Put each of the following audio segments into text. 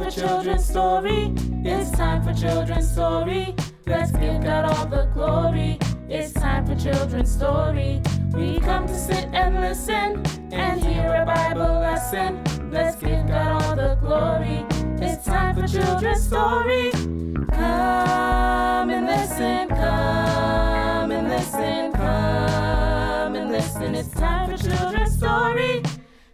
for children's story. It's time for children's story. Let's give God all the glory. It's time for children's story. We come to sit and listen and hear a Bible lesson. Let's give God all the glory. It's time for children's story. Come and listen, come and listen, come and listen. It's time for children's story.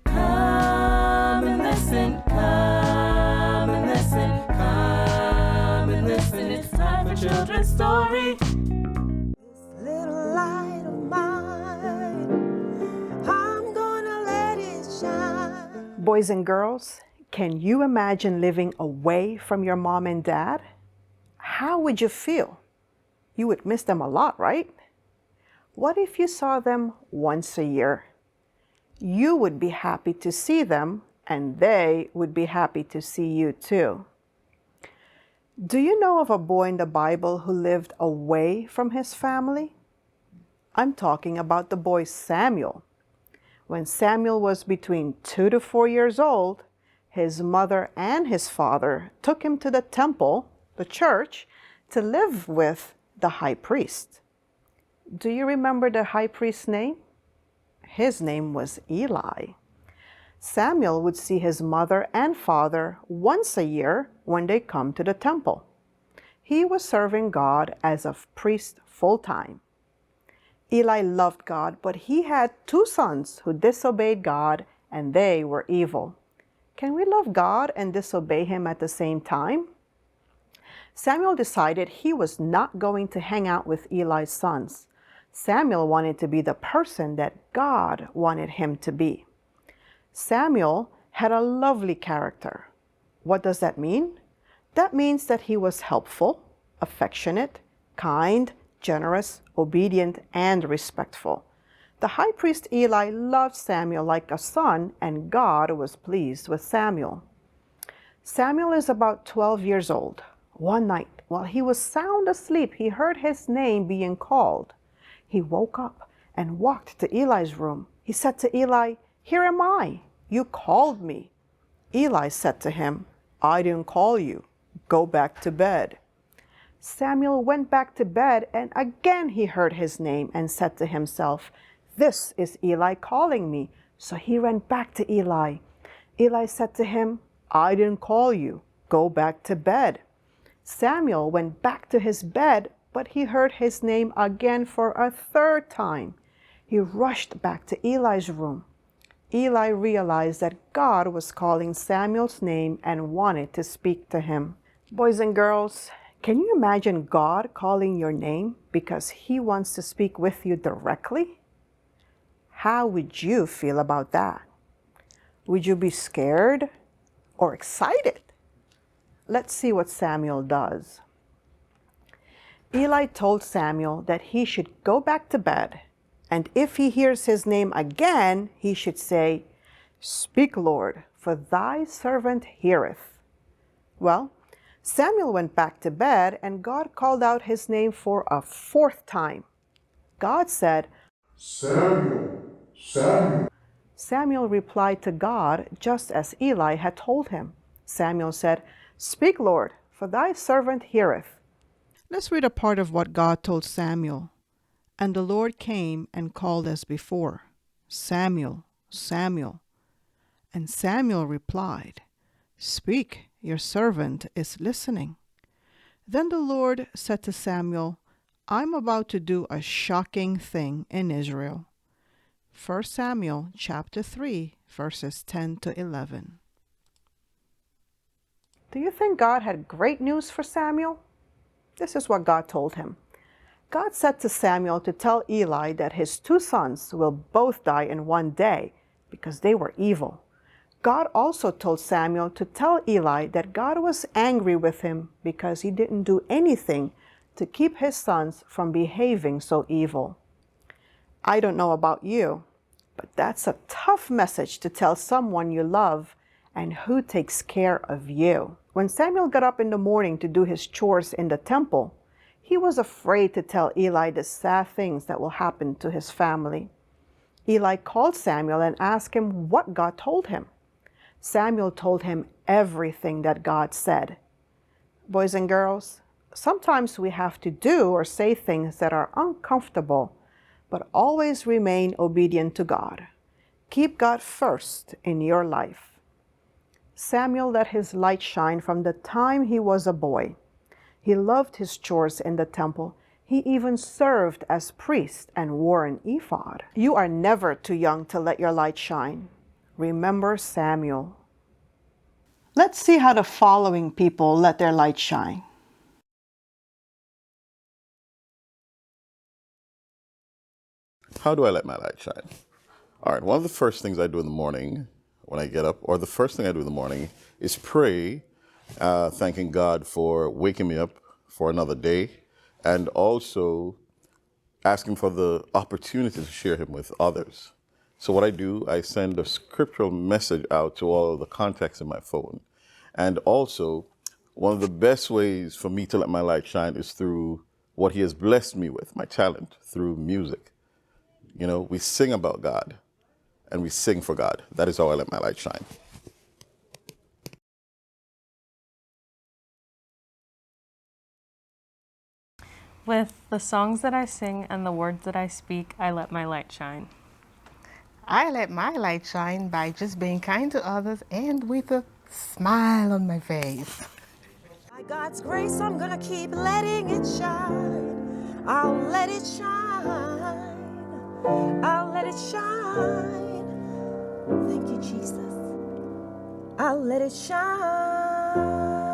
Come and listen, come and listen, come and listen. It's time for children's story. This little light of mine, I'm gonna let it shine. Boys and girls, can you imagine living away from your mom and dad? How would you feel? You would miss them a lot, right? What if you saw them once a year? You would be happy to see them, and they would be happy to see you too. Do you know of a boy in the Bible who lived away from his family? I'm talking about the boy Samuel. When Samuel was between 2 to 4 years old, his mother and his father took him to the temple, the church, to live with the high priest. Do you remember the high priest's name? His name was Eli. Samuel would see his mother and father once a year when they come to the temple. He was serving God as a priest full-time. Eli loved God, but he had 2 sons who disobeyed God, and they were evil. Can we love God and disobey Him at the same time? Samuel decided he was not going to hang out with Eli's sons. Samuel wanted to be the person that God wanted him to be. Samuel had a lovely character. What does that mean? That means that he was helpful, affectionate, kind, generous, obedient, and respectful. The high priest Eli loved Samuel like a son, and God was pleased with Samuel. Samuel is about 12 years old. One night, while he was sound asleep, he heard his name being called. He woke up and walked to Eli's room. He said to Eli, "Here am I. You called me." Eli said to him, "I didn't call you. Go back to bed." Samuel went back to bed, and again he heard his name and said to himself, "This is Eli calling me." So he ran back to Eli. Eli said to him, "I didn't call you. Go back to bed." Samuel went back to his bed, but he heard his name again for a 3rd time. He rushed back to Eli's room. Eli realized that God was calling Samuel's name and wanted to speak to him. Boys and girls, can you imagine God calling your name because He wants to speak with you directly? How would you feel about that? Would you be scared or excited? Let's see what Samuel does. Eli told Samuel that he should go back to bed, and if he hears his name again, he should say, "Speak, Lord, for thy servant heareth." Well, Samuel went back to bed, and God called out his name for a 4th time. God said, "Samuel, Samuel." Samuel replied to God just as Eli had told him. Samuel said, "Speak, Lord, for thy servant heareth." Let's read a part of what God told Samuel. "And the Lord came and called as before, 'Samuel, Samuel.' And Samuel replied, 'Speak, your servant is listening.' Then the Lord said to Samuel, 'I'm about to do a shocking thing in Israel.'" 1 Samuel chapter 3, verses 10 to 11. Do you think God had great news for Samuel? This is what God told him. God said to Samuel to tell Eli that his 2 sons will both die in one day because they were evil. God also told Samuel to tell Eli that God was angry with him because he didn't do anything to keep his sons from behaving so evil. I don't know about you, but that's a tough message to tell someone you love and who takes care of you. When Samuel got up in the morning to do his chores in the temple, he was afraid to tell Eli the sad things that will happen to his family. Eli called Samuel and asked him what God told him. Samuel told him everything that God said. Boys and girls, sometimes we have to do or say things that are uncomfortable, but always remain obedient to God. Keep God first in your life. Samuel let his light shine from the time he was a boy. He loved his chores in the temple. He even served as priest and wore an ephod. You are never too young to let your light shine. Remember Samuel. Let's see how the following people let their light shine. How do I let my light shine? All right, one of the first things I do in the morning when I get up, or the first thing I do in the morning, is pray, thanking God for waking me up for another day, and also asking for the opportunity to share Him with others. So what I do, I send a scriptural message out to all of the contacts in my phone. And also, one of the best ways for me to let my light shine is through what He has blessed me with, my talent, through music. You know, we sing about God and we sing for God. That is how I let my light shine. With the songs that I sing and the words that I speak, I let my light shine. I let my light shine by just being kind to others and with a smile on my face. By God's grace, I'm gonna keep letting it shine. I'll let it shine. I'll let it shine. Thank you, Jesus. I'll let it shine.